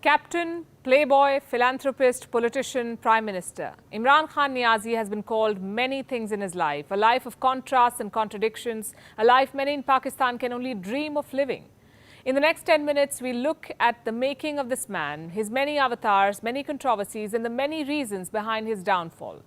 Captain, playboy, philanthropist, politician, prime minister. Imran Khan Niazi has been called many things in his life. A life of contrasts and contradictions. A life many in Pakistan can only dream of living. In the next 10 minutes, we look at the making of this man, his many avatars, many controversies, and the many reasons behind his downfall.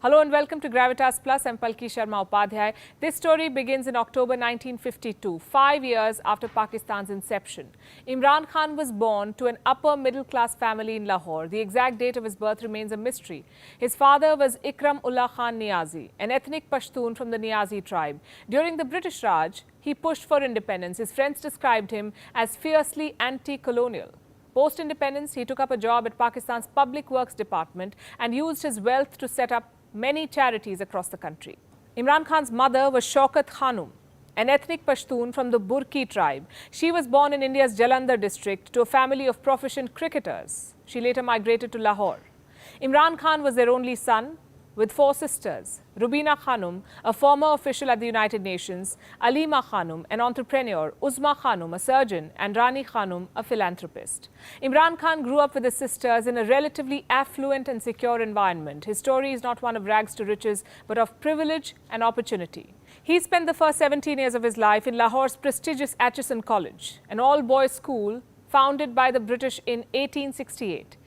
Hello and welcome to Gravitas Plus. I'm Palki Sharma Upadhyay. This story begins in October 1952, 5 years after Pakistan's inception. Imran Khan was born to an upper middle-class family in Lahore. The exact date of his birth remains a mystery. His father was Ikram Ullah Khan Niazi, an ethnic Pashtun from the Niazi tribe. During the British Raj, he pushed for independence. His friends described him as fiercely anti-colonial. Post-independence, he took up a job at Pakistan's Public Works Department and used his wealth to set up many charities across the country. Imran Khan's mother was Shaukat Khanum, an ethnic Pashtun from the Burki tribe. She was born in India's Jalandhar district to a family of proficient cricketers. She later migrated to Lahore. Imran Khan was their only son, with 4 sisters: Rubina Khanum, a former official at the United Nations; Alima Khanum, an entrepreneur; Uzma Khanum, a surgeon; and Rani Khanum, a philanthropist. Imran Khan grew up with his sisters in a relatively affluent and secure environment. His story is not one of rags to riches, but of privilege and opportunity. He spent the first 17 years of his life in Lahore's prestigious Atchison College, an all-boys school founded by the British in 1868.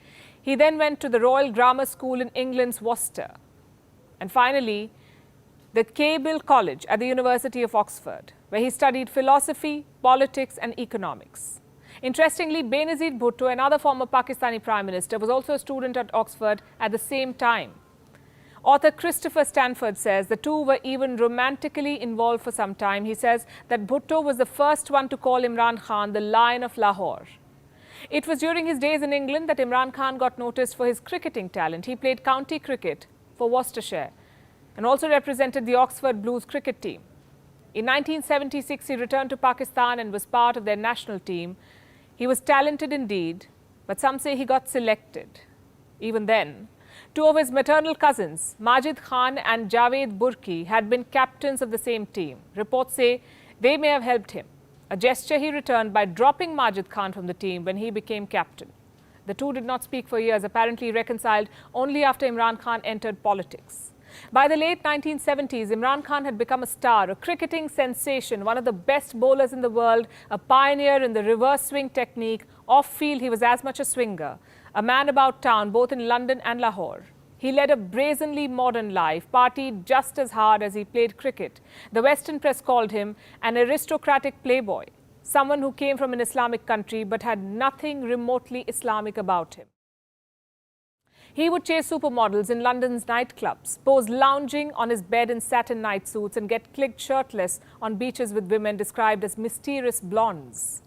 He then went to the Royal Grammar School in England's Worcester. And finally, the Cable College at the University of Oxford, where he studied philosophy, politics and economics. Interestingly, Benazir Bhutto, another former Pakistani prime minister, was also a student at Oxford at the same time. Author Christopher Stanford says the two were even romantically involved for some time. He says that Bhutto was the first one to call Imran Khan the Lion of Lahore. It was during his days in England that Imran Khan got noticed for his cricketing talent. He played county cricket for Worcestershire and also represented the Oxford Blues cricket team. In 1976, he returned to Pakistan and was part of their national team. He was talented indeed, but some say he got selected. Even then, 2 of his maternal cousins, Majid Khan and Javed Burki, had been captains of the same team. Reports say they may have helped him, a gesture he returned by dropping Majid Khan from the team when he became captain. The two did not speak for years, apparently reconciled only after Imran Khan entered politics. By the late 1970s, Imran Khan had become a star, a cricketing sensation, one of the best bowlers in the world, a pioneer in the reverse swing technique. Off-field, he was as much a swinger, a man about town, both in London and Lahore. He led a brazenly modern life, partied just as hard as he played cricket. The Western press called him an aristocratic playboy, someone who came from an Islamic country but had nothing remotely Islamic about him. He would chase supermodels in London's nightclubs, pose lounging on his bed in satin night suits, and get clicked shirtless on beaches with women described as mysterious blondes.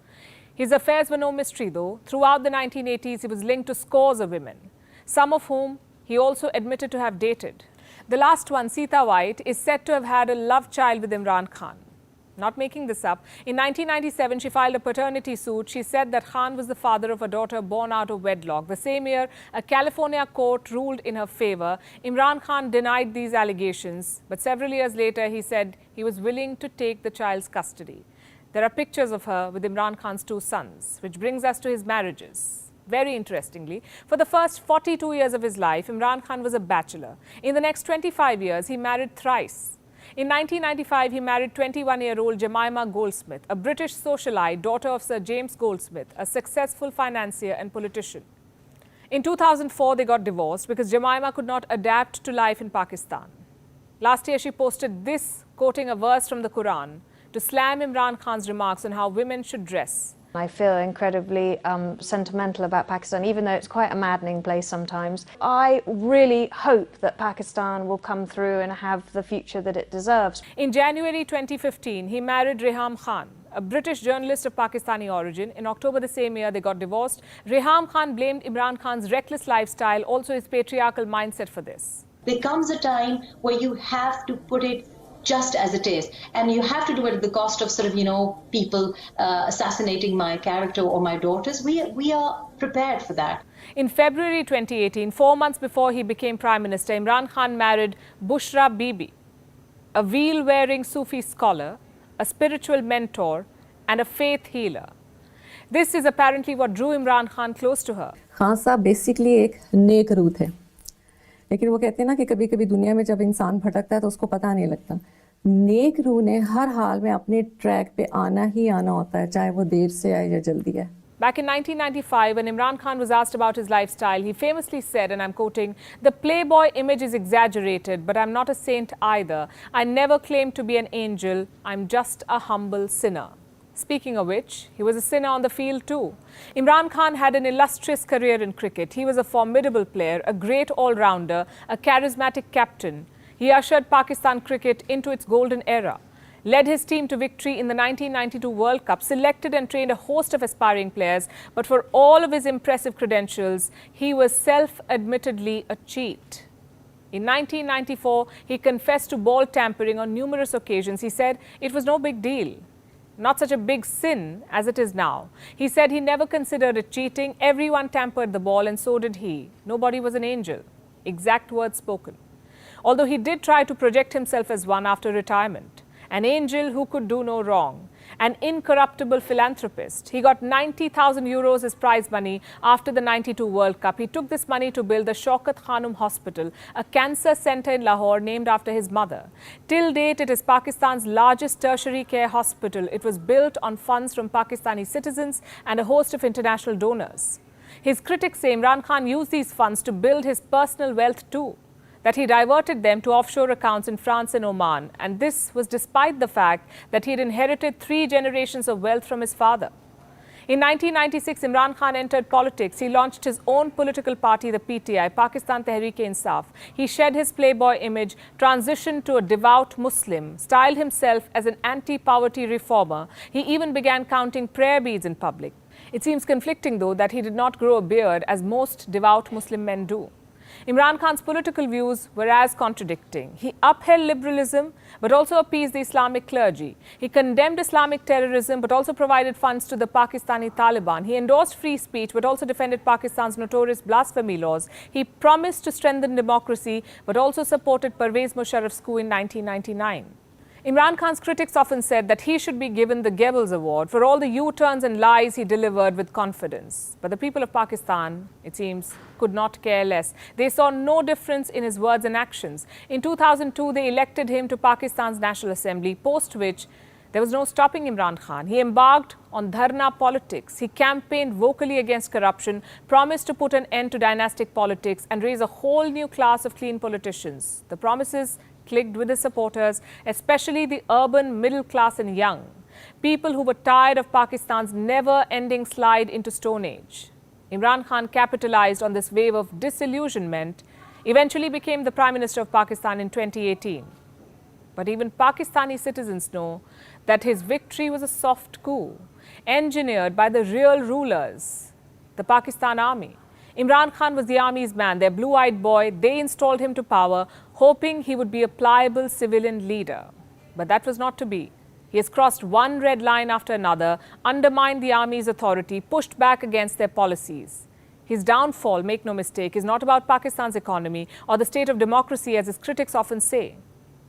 His affairs were no mystery, though. Throughout the 1980s, he was linked to scores of women, some of whom he also admitted to have dated. The last one, Sita White, is said to have had a love child with Imran Khan. Not making this up, in 1997, she filed a paternity suit. She said that Khan was the father of a daughter born out of wedlock. The same year, a California court ruled in her favor. Imran Khan denied these allegations, but several years later, he said he was willing to take the child's custody. There are pictures of her with Imran Khan's 2 sons, which brings us to his marriages. Very interestingly, for the first 42 years of his life, Imran Khan was a bachelor. In the next 25 years, he married thrice. In 1995, he married 21-year-old Jemima Goldsmith, a British socialite, daughter of Sir James Goldsmith, a successful financier and politician. In 2004, they got divorced because Jemima could not adapt to life in Pakistan. Last year, she posted this, quoting a verse from the Quran, to slam Imran Khan's remarks on how women should dress. I feel incredibly sentimental about Pakistan, even though it's quite a maddening place sometimes. I really hope that Pakistan will come through and have the future that it deserves. In January 2015, he married Reham Khan, a British journalist of Pakistani origin. In October the same year, they got divorced. Reham Khan blamed Imran Khan's reckless lifestyle, also his patriarchal mindset, for this. There comes a time where you have to put it just as it is, and you have to do it at the cost of people assassinating my character or my daughters. We are prepared for that. In February 2018, 4 months before he became Prime Minister, Imran Khan married Bushra Bibi, a veil-wearing Sufi scholar, a spiritual mentor and a faith healer. This is apparently what drew Imran Khan close to her. Khan साहब basically एक नेक रूह थे, लेकिन वो कहते हैं ना कि कभी कभी दुनिया में जब इंसान भटकता है तो उसको पता नहीं लगता। नेक रूह ने हर हाल में अपने ट्रैक पे आना ही आना होता है, चाहे वो देर से आए या जल्दी आए। Back in 1995, when Imran Khan was asked about his lifestyle, he famously said, and I'm quoting, "The playboy image is exaggerated, but I'm not a saint either. I never claimed to be an angel. I'm just a humble sinner." Speaking of which, he was a sinner on the field too. Imran Khan had an illustrious career in cricket. He was a formidable player, a great all-rounder, a charismatic captain. He ushered Pakistan cricket into its golden era, led his team to victory in the 1992 World Cup, selected and trained a host of aspiring players, but for all of his impressive credentials, he was self-admittedly a cheat. In 1994, he confessed to ball tampering on numerous occasions. He said it was no big deal, not such a big sin as it is now. He said he never considered it cheating. Everyone tampered the ball and so did he. Nobody was an angel. Exact words spoken. Although he did try to project himself as one after retirement. An angel who could do no wrong, an incorruptible philanthropist. He got 90,000 euros as prize money after the 92 World Cup. He took this money to build the Shaukat Khanum Hospital, a cancer center in Lahore named after his mother. Till date, it is Pakistan's largest tertiary care hospital. It was built on funds from Pakistani citizens and a host of international donors. His critics say Imran Khan used these funds to build his personal wealth too, that he diverted them to offshore accounts in France and Oman, and this was despite the fact that he had inherited 3 generations of wealth from his father. In 1996, Imran Khan entered politics. He launched his own political party, the PTI, Pakistan Tehreek-e-Insaf. He shed his playboy image, transitioned to a devout Muslim, styled himself as an anti-poverty reformer. He even began counting prayer beads in public. It seems conflicting, though, that he did not grow a beard as most devout Muslim men do. Imran Khan's political views were as contradicting. He upheld liberalism, but also appeased the Islamic clergy. He condemned Islamic terrorism, but also provided funds to the Pakistani Taliban. He endorsed free speech, but also defended Pakistan's notorious blasphemy laws. He promised to strengthen democracy, but also supported Pervez Musharraf's coup in 1999. Imran Khan's critics often said that he should be given the Goebbels Award for all the U-turns and lies he delivered with confidence. But the people of Pakistan, it seems, could not care less. They saw no difference in his words and actions. In 2002, they elected him to Pakistan's National Assembly, post which there was no stopping Imran Khan. He embarked on dharna politics. He campaigned vocally against corruption, promised to put an end to dynastic politics and raise a whole new class of clean politicians. The promises clicked with his supporters, especially the urban middle class and young, people who were tired of Pakistan's never-ending slide into Stone Age. Imran Khan capitalized on this wave of disillusionment, eventually became the Prime Minister of Pakistan in 2018. But even Pakistani citizens know that his victory was a soft coup, engineered by the real rulers, the Pakistan Army. Imran Khan was the army's man, their blue-eyed boy. They installed him to power, hoping he would be a pliable civilian leader. But that was not to be. He has crossed one red line after another, undermined the army's authority, pushed back against their policies. His downfall, make no mistake, is not about Pakistan's economy or the state of democracy, as his critics often say.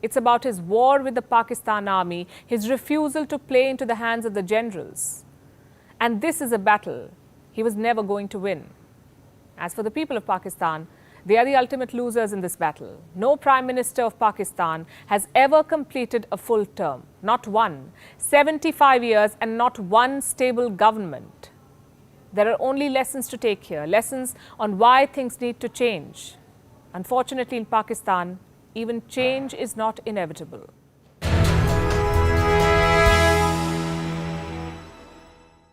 It's about his war with the Pakistan army, his refusal to play into the hands of the generals. And this is a battle he was never going to win. As for the people of Pakistan, they are the ultimate losers in this battle. No Prime Minister of Pakistan has ever completed a full term. Not one. 75 years and not one stable government. There are only lessons to take here. Lessons on why things need to change. Unfortunately, in Pakistan, even change is not inevitable.